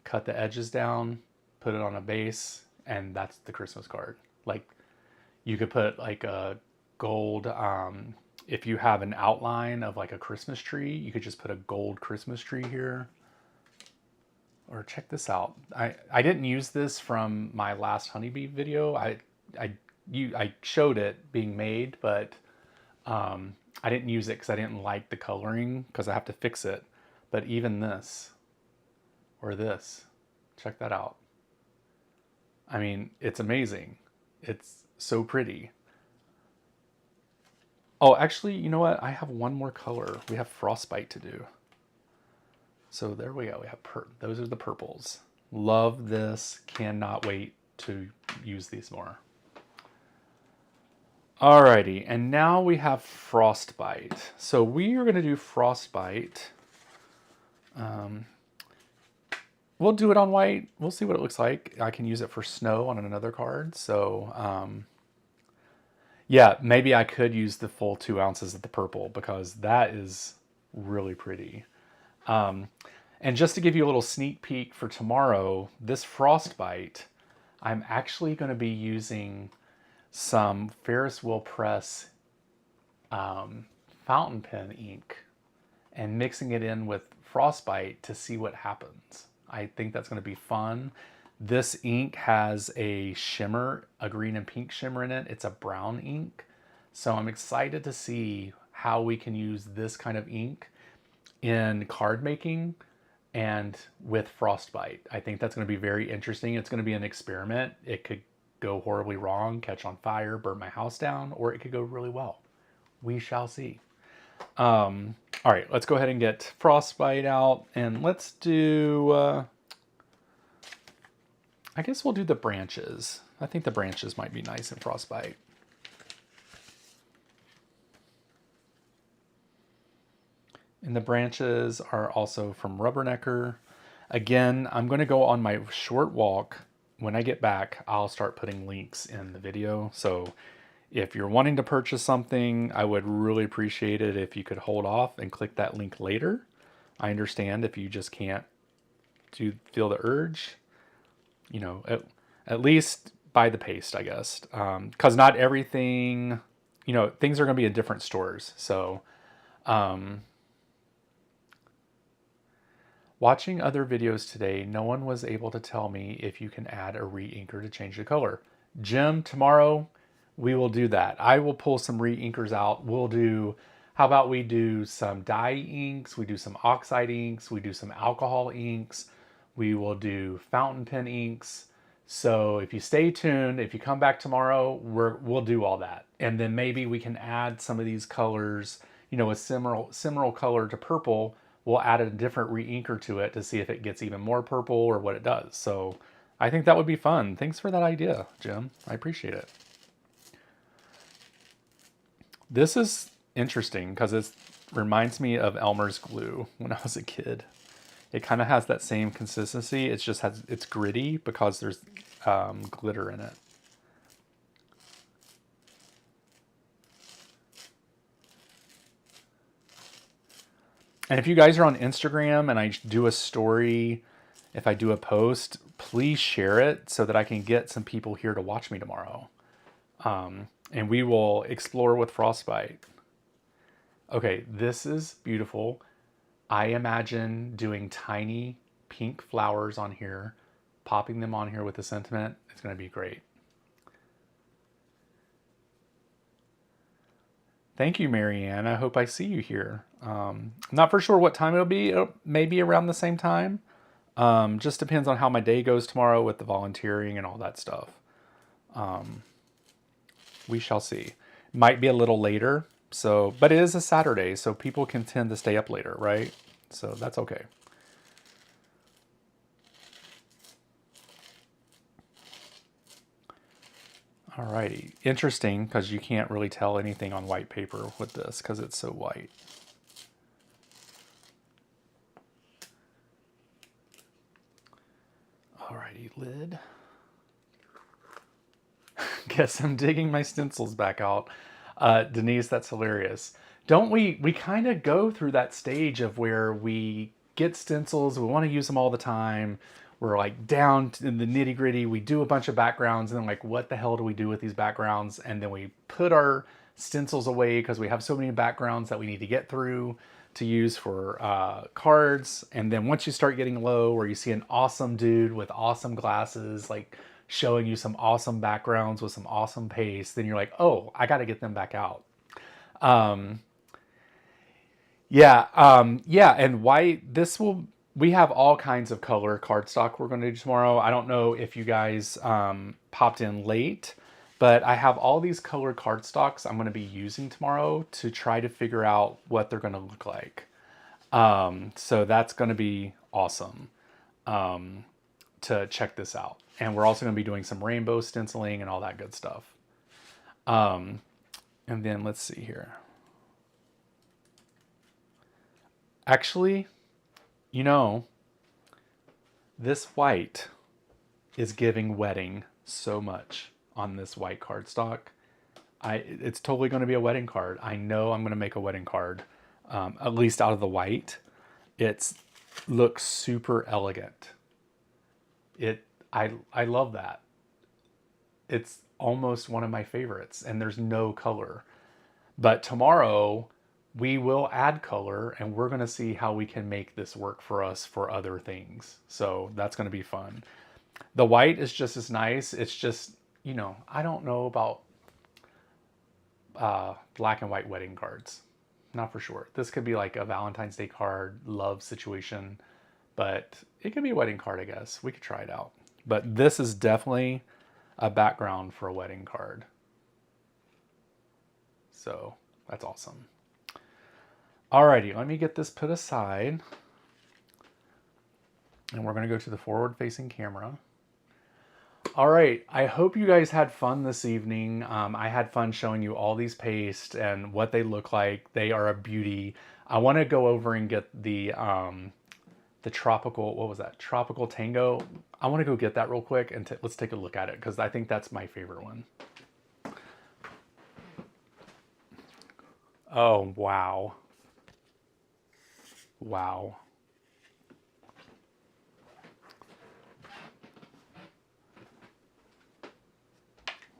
Cut the edges down, put it on a base, and that's the Christmas card. Like, you could put like a gold, if you have an outline of like a Christmas tree, you could just put a gold Christmas tree here. Or check this out. I didn't use this from my last honeybee video. I showed it being made, but I didn't use it because I didn't like the coloring because I have to fix it. But even this, or this, check that out. I mean, it's amazing. It's so pretty. Oh, actually, you know what? I have one more color. We have Frostbite to do. So there we go. We have those are the purples. Love this. Cannot wait to use these more. Alrighty, and now we have Frostbite. So we are going to do Frostbite. We'll do it on white. We'll see what it looks like. I can use it for snow on another card. So Yeah, maybe I could use the full 2 ounces of the purple because that is really pretty. Um, and just to give you a little sneak peek for tomorrow, this Frostbite, I'm actually going to be using some Ferris Wheel Press fountain pen ink and mixing it in with Frostbite to see what happens. I think that's going to be fun. This ink has a shimmer, a green and pink shimmer in it. It's a brown ink. So I'm excited to see how we can use this kind of ink in card making and with Frostbite. I think that's going to be very interesting. It's going to be an experiment. It could go horribly wrong, catch on fire, burn my house down, or it could go really well. We shall see. All right, let's go ahead and get Frostbite out, and let's do, I guess we'll do the branches. I think the branches might be nice in Frostbite. And the branches are also from Rubbernecker. Again, I'm going to go on my short walk. When I get back, I'll start putting links in the video. So if you're wanting to purchase something, I would really appreciate it if you could hold off and click that link later. I understand if you just can't feel the urge. You know, at least buy the paste, I guess. Because not everything, you know, things are going to be in different stores. So, watching other videos today, no one was able to tell me if you can add a re-inker to change the color. Jim, tomorrow we will do that. I will pull some re-inkers out. We'll do, how about we do some dye inks, we do some oxide inks, we do some alcohol inks, we will do fountain pen inks. So if you stay tuned, if you come back tomorrow, we'll do all that. And then maybe we can add some of these colors, you know, a similar color to purple. We'll add a different re-inker to it to see if it gets even more purple or what it does. So I think that would be fun. Thanks for that idea, Jim. I appreciate it. This is interesting because it reminds me of Elmer's glue when I was a kid. It kind of has that same consistency. It's gritty because there's glitter in it. And if you guys are on Instagram and I do a story, if I do a post, please share it so that I can get some people here to watch me tomorrow. And we will explore with Frostbite. Okay, this is beautiful. I imagine doing tiny pink flowers on here, popping them on here with a sentiment. It's going to be great. Thank you, Marianne. I hope I see you here. Not for sure what time it'll be. Maybe around the same time. Just depends on how my day goes tomorrow with the volunteering and all that stuff. We shall see. Might be a little later. So, but it is a Saturday, so people can tend to stay up later, right? So that's okay. Alrighty, interesting because you can't really tell anything on white paper with this because it's so white. Alrighty, lid. Guess I'm digging my stencils back out. Denise, that's hilarious. Don't we kind of go through that stage of where we get stencils, we want to use them all the time. We're like down in the nitty gritty. We do a bunch of backgrounds and then like, what the hell do we do with these backgrounds? And then we put our stencils away because we have so many backgrounds that we need to get through to use for cards. And then once you start getting low where you see an awesome dude with awesome glasses, like showing you some awesome backgrounds with some awesome paste, then you're like, oh, I got to get them back out. Yeah, and white, we have all kinds of color cardstock we're going to do tomorrow. I don't know if you guys popped in late, but I have all these colored cardstocks I'm going to be using tomorrow to try to figure out what they're going to look like. So that's going to be awesome to check this out. And we're also going to be doing some rainbow stenciling and all that good stuff. And then let's see here. Actually, you know, this white is giving wedding so much on this white cardstock. It's totally going to be a wedding card. I know I'm going to make a wedding card, at least out of the white. It looks super elegant. I love that. It's almost one of my favorites, and there's no color. But tomorrow we will add color, and we're going to see how we can make this work for us for other things. So that's going to be fun. The white is just as nice. It's just, you know, I don't know about black and white wedding cards. Not for sure. This could be like a Valentine's Day card, love situation, but it could be a wedding card, I guess. We could try it out. But this is definitely a background for a wedding card. So that's awesome. Alrighty, let me get this put aside. And we're going to go to the forward-facing camera. All right, I hope you guys had fun this evening. I had fun showing you all these pastes and what they look like. They are a beauty. I want to go over and get the tropical, what was that? Tropical Tango. I want to go get that real quick and let's take a look at it because I think that's my favorite one. Oh, wow. Wow.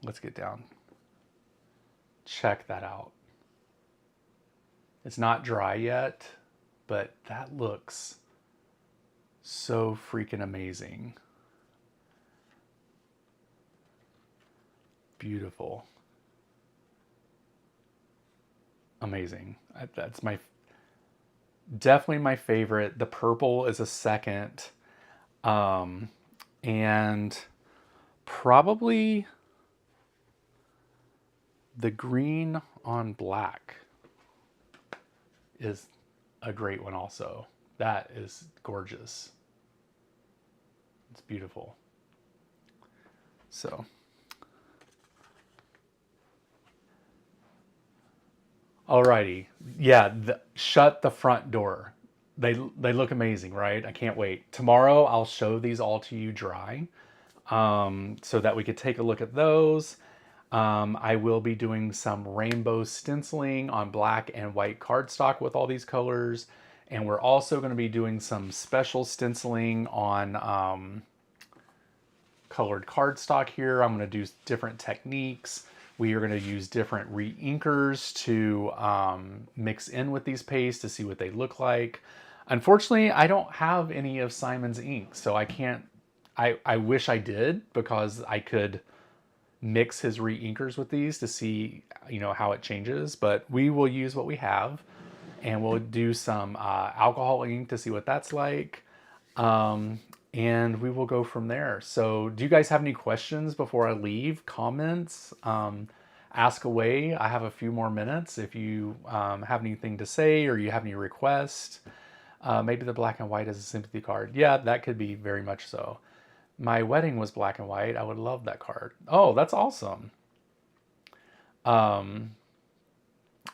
Let's get down. Check that out. It's not dry yet, but that looks so freaking amazing. Beautiful. Amazing. That's definitely my favorite. The purple is a second. And probably the green on black is a great one also. That is gorgeous. It's beautiful. So, alrighty. Yeah, shut the front door. They look amazing, right? I can't wait. Tomorrow I'll show these all to you dry, so that we could take a look at those. I will be doing some rainbow stenciling on black and white cardstock with all these colors. And we're also going to be doing some special stenciling on colored cardstock here. I'm going to do different techniques. We are going to use different re-inkers to mix in with these pastes to see what they look like. Unfortunately, I don't have any of Simon's ink, so I can't, I wish I did because I could mix his re-inkers with these to see, you know, how it changes, but we will use what we have and we'll do some alcohol ink to see what that's like. And we will go from there. So do you guys have any questions before I leave? Comments? Ask away. I have a few more minutes if you have anything to say or you have any requests. Maybe the black and white as a sympathy card. Yeah, that could be very much so. My wedding was black and white. I would love that card. Oh, that's awesome.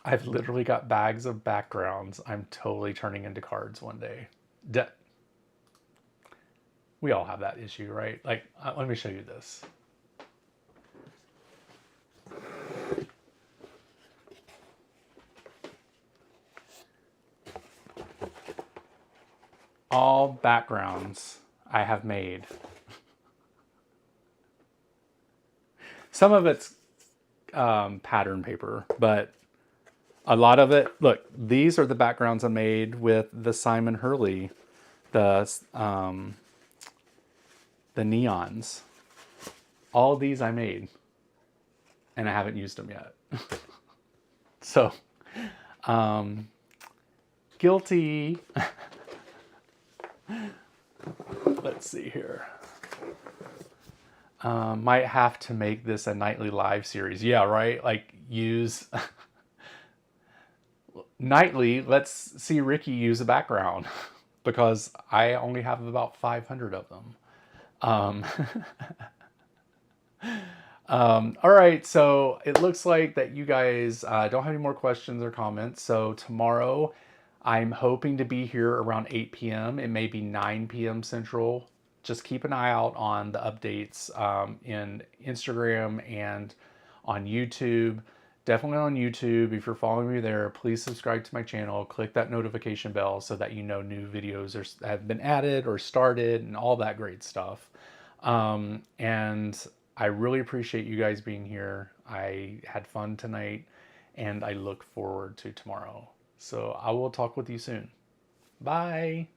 I've literally got bags of backgrounds I'm totally turning into cards one day. We all have that issue, right? Like, let me show you this. All backgrounds I have made. Some of it's pattern paper, but a lot of it, look, these are the backgrounds I made with the Simon Hurley, the neons. All these I made, and I haven't used them yet. So, guilty. Let's see here. Might have to make this a nightly live series. Yeah, right? Like, use... Nightly, let's see Ricky use a background. Because I only have about 500 of them. All right, so it looks like that you guys don't have any more questions or comments. So tomorrow, I'm hoping to be here around 8 p.m. It may be 9 p.m. Central. Just keep an eye out on the updates in Instagram and on YouTube. definitely on YouTube. If you're following me there, please subscribe to my channel. Click that notification bell so that you know new videos have been added or started and all that great stuff. And I really appreciate you guys being here. I had fun tonight and I look forward to tomorrow. So I will talk with you soon. Bye.